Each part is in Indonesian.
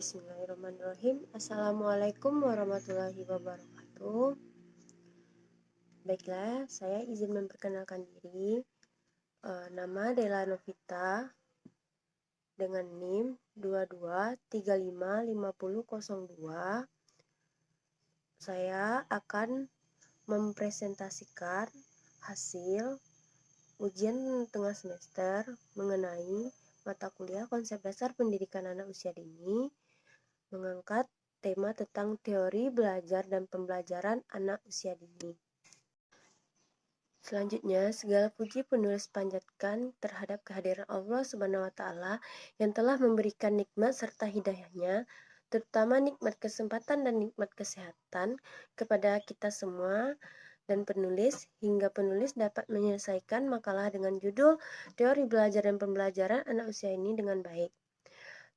Bismillahirrahmanirrahim. Assalamualaikum warahmatullahi wabarakatuh. Baiklah, saya izin memperkenalkan diri. Nama Dela Novita dengan NIM 22355002. Saya akan mempresentasikan hasil ujian tengah semester mengenai mata kuliah konsep dasar pendidikan anak usia dini, mengangkat tema tentang teori belajar dan pembelajaran anak usia dini. Selanjutnya, segala puji penulis panjatkan terhadap kehadiran Allah Subhanahu wa Ta'ala yang telah memberikan nikmat serta hidayahnya, terutama nikmat kesempatan dan nikmat kesehatan kepada kita semua dan penulis, hingga penulis dapat menyelesaikan makalah dengan judul Teori Belajar dan Pembelajaran Anak Usia Dini dengan baik.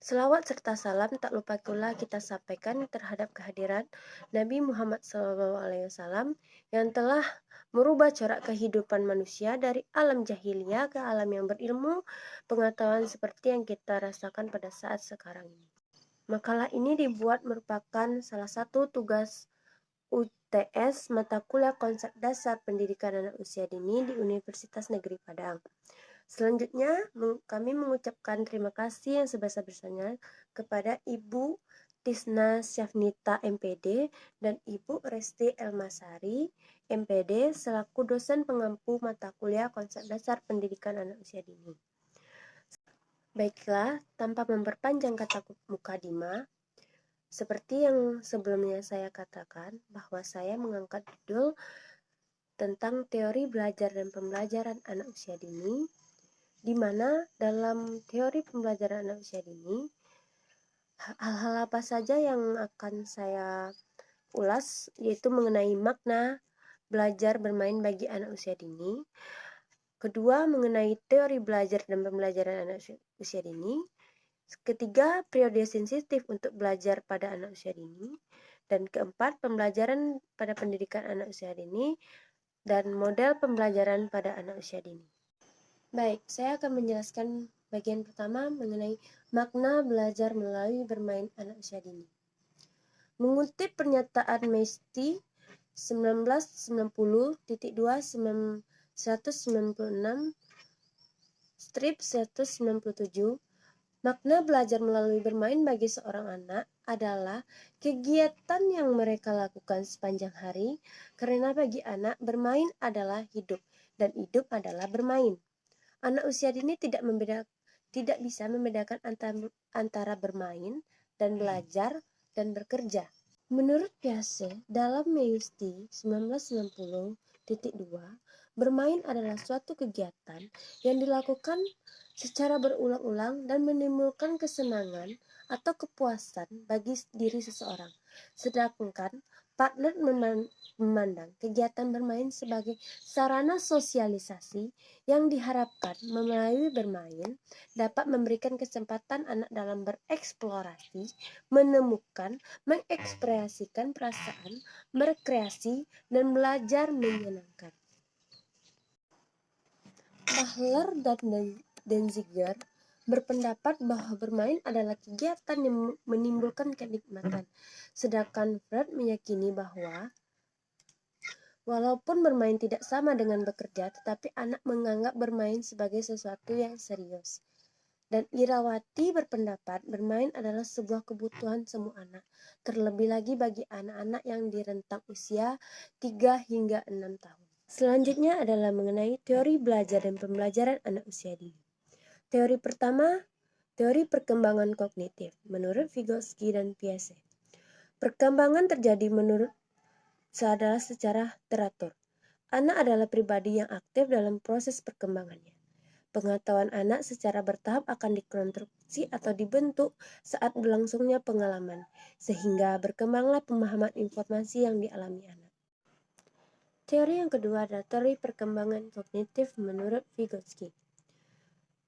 Selawat serta salam tak lupa pula kita sampaikan terhadap kehadiran Nabi Muhammad SAW yang telah merubah corak kehidupan manusia dari alam jahiliyah ke alam yang berilmu pengetahuan seperti yang kita rasakan pada saat sekarang ini. Makalah ini dibuat merupakan salah satu tugas UTS mata kuliah konsep dasar pendidikan anak usia dini di Universitas Negeri Padang. Selanjutnya, kami mengucapkan terima kasih yang sebesar-besarnya kepada Ibu Tisna Syafnita MPD dan Ibu Resti Elmasari MPD selaku dosen pengampu mata kuliah konsep dasar pendidikan anak usia dini. Baiklah, tanpa memperpanjang kata mukadimah, seperti yang sebelumnya saya katakan bahwa saya mengangkat judul tentang teori belajar dan pembelajaran anak usia dini, di mana dalam teori pembelajaran anak usia dini, hal-hal apa saja yang akan saya ulas yaitu mengenai makna belajar bermain bagi anak usia dini. Kedua, mengenai teori belajar dan pembelajaran anak usia dini. Ketiga, periode sensitif untuk belajar pada anak usia dini. Dan keempat, pembelajaran pada pendidikan anak usia dini dan model pembelajaran pada anak usia dini. Baik, saya akan menjelaskan bagian pertama mengenai makna belajar melalui bermain anak usia dini. Mengutip pernyataan Mesti 1990.2/196 strip 197, makna belajar melalui bermain bagi seorang anak adalah kegiatan yang mereka lakukan sepanjang hari, karena bagi anak bermain adalah hidup dan hidup adalah bermain. Anak usia dini tidak bisa membedakan antara bermain dan belajar dan bekerja. Menurut Piaget dalam Mesti 1990.2, bermain adalah suatu kegiatan yang dilakukan secara berulang-ulang dan menimbulkan kesenangan atau kepuasan bagi diri seseorang. Sedangkan Partner memandang kegiatan bermain sebagai sarana sosialisasi yang diharapkan melalui bermain dapat memberikan kesempatan anak dalam bereksplorasi, menemukan, mengekspresikan perasaan, berkreasi, dan belajar menyenangkan. Bahler dan Denziger berpendapat bahwa bermain adalah kegiatan yang menimbulkan kenikmatan, sedangkan Freud meyakini bahwa walaupun bermain tidak sama dengan bekerja, tetapi anak menganggap bermain sebagai sesuatu yang serius. Dan Irawati berpendapat bermain adalah sebuah kebutuhan semua anak, terlebih lagi bagi anak-anak yang di rentang usia 3 hingga 6 tahun. Selanjutnya adalah mengenai teori belajar dan pembelajaran anak usia dini. Teori pertama, teori perkembangan kognitif menurut Vygotsky dan Piaget. Perkembangan terjadi menurut adalah secara teratur. Anak adalah pribadi yang aktif dalam proses perkembangannya. Pengetahuan anak secara bertahap akan dikonstruksi atau dibentuk saat berlangsungnya pengalaman, sehingga berkembanglah pemahaman informasi yang dialami anak. Teori yang kedua adalah teori perkembangan kognitif menurut Vygotsky.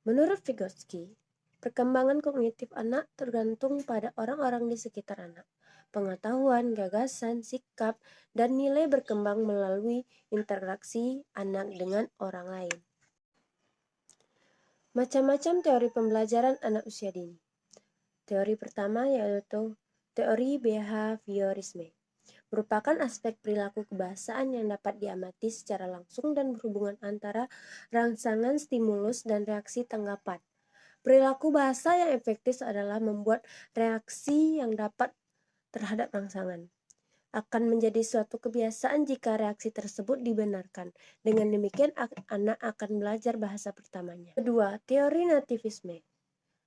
Menurut Vygotsky, perkembangan kognitif anak tergantung pada orang-orang di sekitar anak. Pengetahuan, gagasan, sikap, dan nilai berkembang melalui interaksi anak dengan orang lain. Macam-macam teori pembelajaran anak usia dini. Teori pertama yaitu teori behaviorisme. Merupakan aspek perilaku kebahasaan yang dapat diamati secara langsung dan berhubungan antara rangsangan stimulus dan reaksi tanggapan. Perilaku bahasa yang efektif adalah membuat reaksi yang dapat terhadap rangsangan. Akan menjadi suatu kebiasaan jika reaksi tersebut dibenarkan. Dengan demikian, anak akan belajar bahasa pertamanya. Kedua, teori nativisme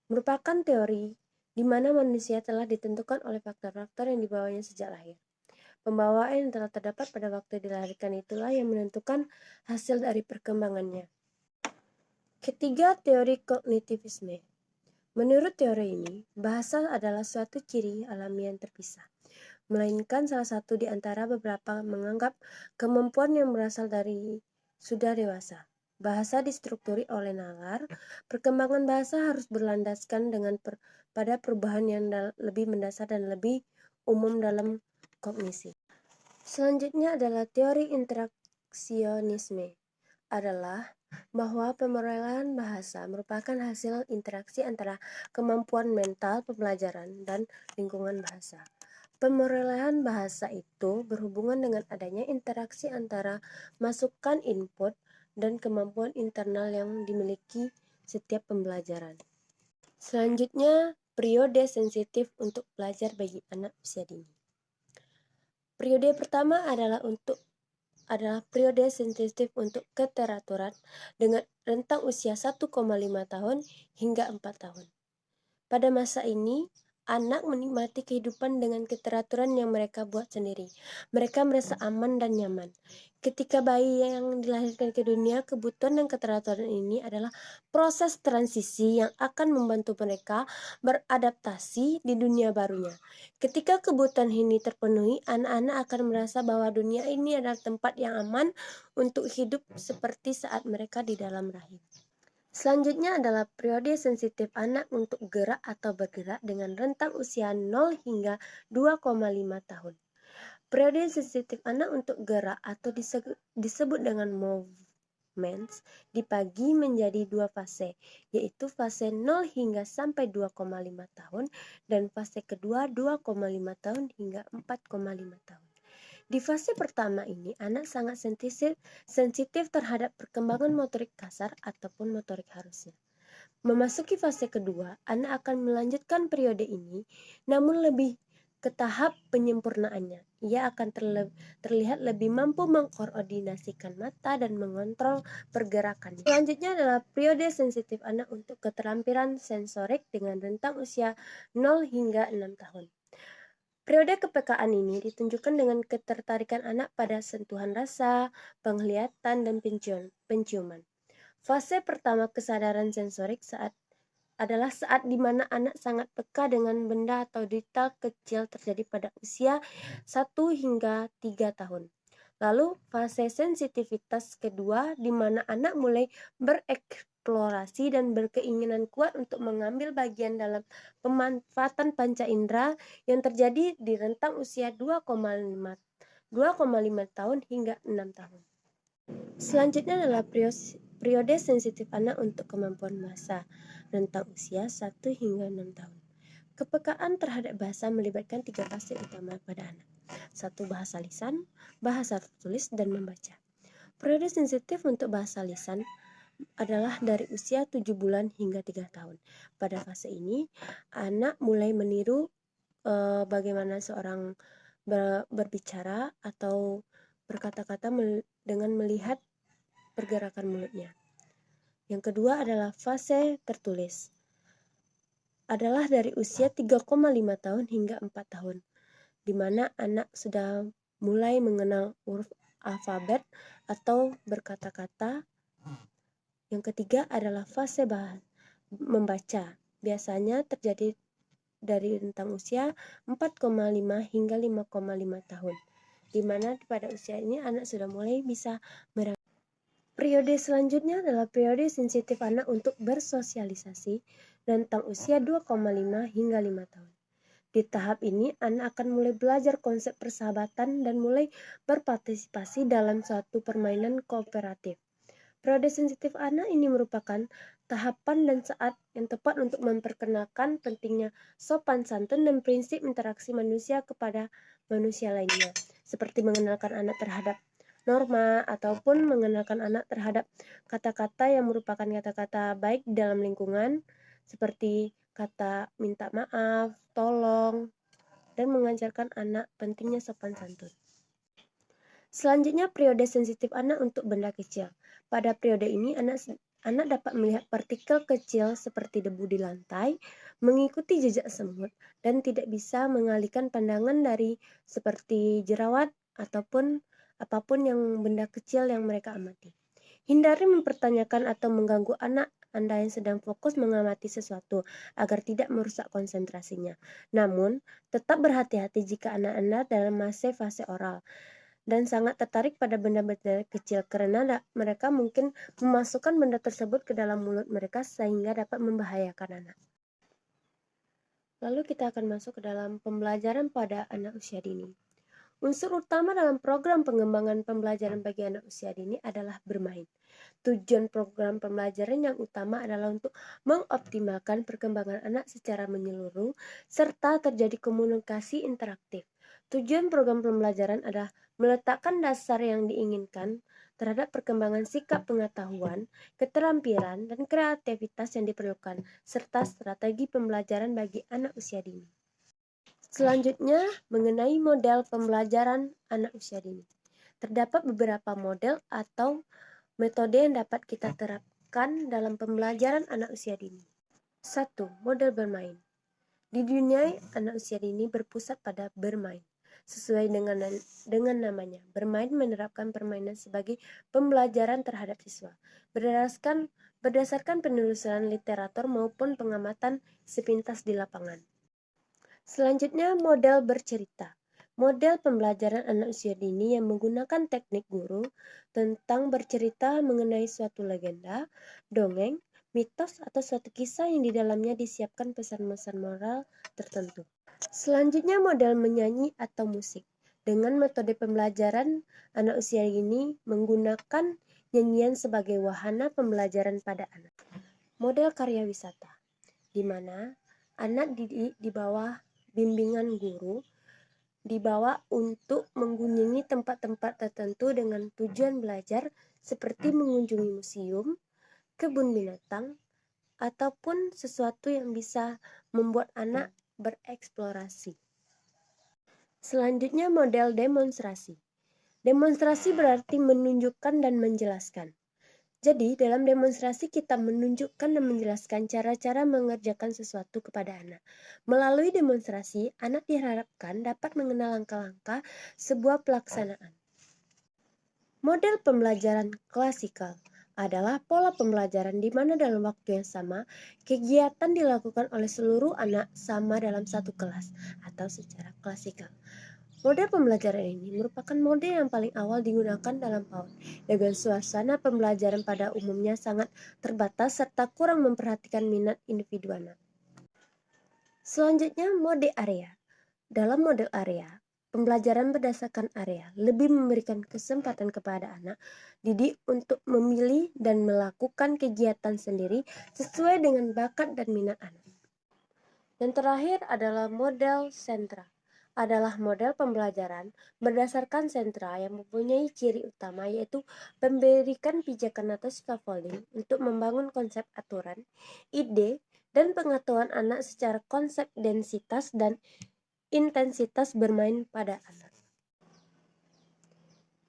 merupakan teori di mana manusia telah ditentukan oleh faktor-faktor yang dibawanya sejak lahir. Pembawaan yang telah terdapat pada waktu dilahirkan itulah yang menentukan hasil dari perkembangannya. Ketiga, teori kognitivisme. Menurut teori ini, bahasa adalah suatu ciri alami yang terpisah, melainkan salah satu di antara beberapa menganggap kemampuan yang berasal dari sudah dewasa. Bahasa distrukturi oleh nalar. Perkembangan bahasa harus berlandaskan pada perubahan yang lebih mendasar dan lebih umum dalam kognisi. Selanjutnya adalah teori interaksionisme, adalah bahwa pemodelan bahasa merupakan hasil interaksi antara kemampuan mental pembelajaran dan lingkungan bahasa. Pemodelan bahasa itu berhubungan dengan adanya interaksi antara masukan input dan kemampuan internal yang dimiliki setiap pembelajaran. Selanjutnya, periode sensitif untuk belajar bagi anak usia dini. Periode pertama adalah periode sensitif untuk keteraturan dengan rentang usia 1,5 tahun hingga 4 tahun. Pada masa ini, anak menikmati kehidupan dengan keteraturan yang mereka buat sendiri. Mereka merasa aman dan nyaman. Ketika bayi yang dilahirkan ke dunia, kebutuhan dan keteraturan ini adalah proses transisi yang akan membantu mereka beradaptasi di dunia barunya. Ketika kebutuhan ini terpenuhi, anak-anak akan merasa bahwa dunia ini adalah tempat yang aman untuk hidup seperti saat mereka di dalam rahim. Selanjutnya adalah periode sensitif anak untuk gerak atau bergerak dengan rentang usia 0 hingga 2,5 tahun. Periode sensitif anak untuk gerak atau disebut dengan movements dibagi menjadi dua fase, yaitu fase 0 hingga sampai 2,5 tahun dan fase kedua 2,5 tahun hingga 4,5 tahun. Di fase pertama ini, anak sangat sensitif terhadap perkembangan motorik kasar ataupun motorik halusnya. Memasuki fase kedua, anak akan melanjutkan periode ini, namun lebih ke tahap penyempurnaannya. Ia akan terlihat lebih mampu mengkoordinasikan mata dan mengontrol pergerakannya. Selanjutnya adalah periode sensitif anak untuk keterampilan sensorik dengan rentang usia 0 hingga 6 tahun. Periode kepekaan ini ditunjukkan dengan ketertarikan anak pada sentuhan rasa, penglihatan, dan penciuman. Fase pertama kesadaran sensorik adalah saat di mana anak sangat peka dengan benda atau detail kecil terjadi pada usia 1 hingga 3 tahun. Lalu fase sensitivitas kedua di mana anak mulai bereksplorasi dan berkeinginan kuat untuk mengambil bagian dalam pemanfaatan panca indera yang terjadi di rentang usia 2,5 tahun hingga 6 tahun. Selanjutnya adalah periode sensitif anak untuk kemampuan bahasa, rentang usia 1 hingga 6 tahun. Kepekaan terhadap bahasa melibatkan 3 fase utama pada anak. 1. Bahasa lisan, bahasa tertulis, dan membaca. Periode sensitif untuk bahasa lisan adalah dari usia 7 bulan hingga 3 tahun. Pada fase ini, anak mulai meniru bagaimana seorang berbicara atau berkata-kata dengan melihat pergerakan mulutnya. Yang kedua adalah fase tertulis. Adalah dari usia 3,5 tahun hingga 4 tahun, di mana anak sudah mulai mengenal huruf alfabet atau berkata-kata. Yang ketiga adalah fase membaca. Biasanya terjadi dari rentang usia 4,5 hingga 5,5 tahun, di mana pada usia ini anak sudah mulai bisa Periode selanjutnya adalah periode sensitif anak untuk bersosialisasi, rentang usia 2,5 hingga 5 tahun. Di tahap ini, anak akan mulai belajar konsep persahabatan dan mulai berpartisipasi dalam suatu permainan kooperatif. Periode sensitif anak ini merupakan tahapan dan saat yang tepat untuk memperkenalkan pentingnya sopan santun dan prinsip interaksi manusia kepada manusia lainnya, seperti mengenalkan anak terhadap norma ataupun mengenalkan anak terhadap kata-kata yang merupakan kata-kata baik dalam lingkungan, seperti kata minta maaf, tolong, dan mengajarkan anak pentingnya sopan santun. Selanjutnya, periode sensitif anak untuk benda kecil. Pada periode ini, anak dapat melihat partikel kecil seperti debu di lantai, mengikuti jejak semut, dan tidak bisa mengalihkan pandangan dari seperti jerawat ataupun apapun yang benda kecil yang mereka amati. Hindari mempertanyakan atau mengganggu anak Anda yang sedang fokus mengamati sesuatu agar tidak merusak konsentrasinya. Namun, tetap berhati-hati jika anak Anda dalam fase oral dan sangat tertarik pada benda-benda kecil karena mereka mungkin memasukkan benda tersebut ke dalam mulut mereka sehingga dapat membahayakan anak. Lalu kita akan masuk ke dalam pembelajaran pada anak usia dini. Unsur utama dalam program pengembangan pembelajaran bagi anak usia dini adalah bermain. Tujuan program pembelajaran yang utama adalah untuk mengoptimalkan perkembangan anak secara menyeluruh serta terjadi komunikasi interaktif. Tujuan program pembelajaran adalah meletakkan dasar yang diinginkan terhadap perkembangan sikap pengetahuan, keterampilan, dan kreativitas yang diperlukan, serta strategi pembelajaran bagi anak usia dini. Selanjutnya, mengenai model pembelajaran anak usia dini. Terdapat beberapa model atau metode yang dapat kita terapkan dalam pembelajaran anak usia dini. 1. Model bermain. Di dunia, anak usia dini berpusat pada bermain. Sesuai dengan namanya, bermain menerapkan permainan sebagai pembelajaran terhadap siswa. Berdasarkan penelusuran literatur maupun pengamatan sepintas di lapangan. Selanjutnya, model bercerita. Model pembelajaran anak usia dini yang menggunakan teknik guru tentang bercerita mengenai suatu legenda, dongeng, mitos, atau suatu kisah yang di dalamnya disiapkan pesan-pesan moral tertentu. Selanjutnya, model menyanyi atau musik. Dengan metode pembelajaran, anak usia dini menggunakan nyanyian sebagai wahana pembelajaran pada anak. Model karya wisata, di mana anak didik di bawah bimbingan guru dibawa untuk mengunjungi tempat-tempat tertentu dengan tujuan belajar seperti mengunjungi museum, kebun binatang, ataupun sesuatu yang bisa membuat anak bereksplorasi. Selanjutnya, model demonstrasi. Demonstrasi berarti menunjukkan dan menjelaskan. Jadi, dalam demonstrasi kita menunjukkan dan menjelaskan cara-cara mengerjakan sesuatu kepada anak. Melalui demonstrasi, anak diharapkan dapat mengenal langkah-langkah sebuah pelaksanaan. Model pembelajaran klasikal adalah pola pembelajaran di mana dalam waktu yang sama, kegiatan dilakukan oleh seluruh anak sama dalam satu kelas atau secara klasikal. Model pembelajaran ini merupakan model yang paling awal digunakan dalam PAUD, dengan suasana pembelajaran pada umumnya sangat terbatas serta kurang memperhatikan minat individu anak. Selanjutnya, mode area. Dalam model area, pembelajaran berdasarkan area lebih memberikan kesempatan kepada anak didik untuk memilih dan melakukan kegiatan sendiri sesuai dengan bakat dan minat anak. Yang terakhir adalah model sentra. Adalah model pembelajaran berdasarkan sentra yang mempunyai ciri utama yaitu memberikan pijakan atau scaffolding untuk membangun konsep aturan, ide, dan pengetahuan anak secara konsep densitas dan intensitas bermain pada anak.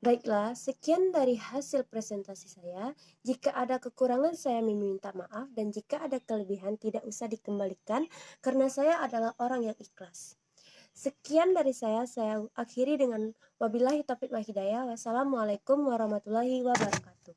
Baiklah, sekian dari hasil presentasi saya. Jika ada kekurangan saya meminta maaf dan jika ada kelebihan tidak usah dikembalikan karena saya adalah orang yang ikhlas. Sekian dari saya akhiri dengan wabillahi taufiq wal hidayah. Wassalamualaikum warahmatullahi wabarakatuh.